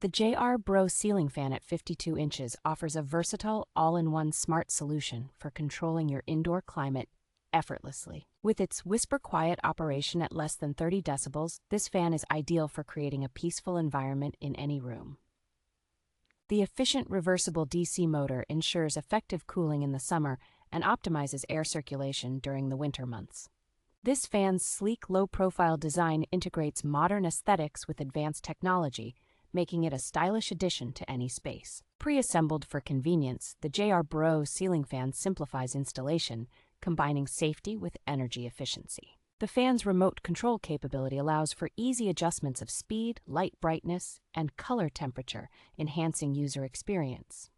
The JR Bro ceiling fan at 52 inches offers a versatile, all-in-one smart solution for controlling your indoor climate effortlessly. With its whisper-quiet operation at less than 30 decibels, this fan is ideal for creating a peaceful environment in any room. The efficient reversible DC motor ensures effective cooling in the summer and optimizes air circulation during the winter months. This fan's sleek, low-profile design integrates modern aesthetics with advanced technology, making it a stylish addition to any space. Pre-assembled for convenience, the JR Bro ceiling fan simplifies installation, combining safety with energy efficiency. The fan's remote control capability allows for easy adjustments of speed, light brightness, and color temperature, enhancing user experience.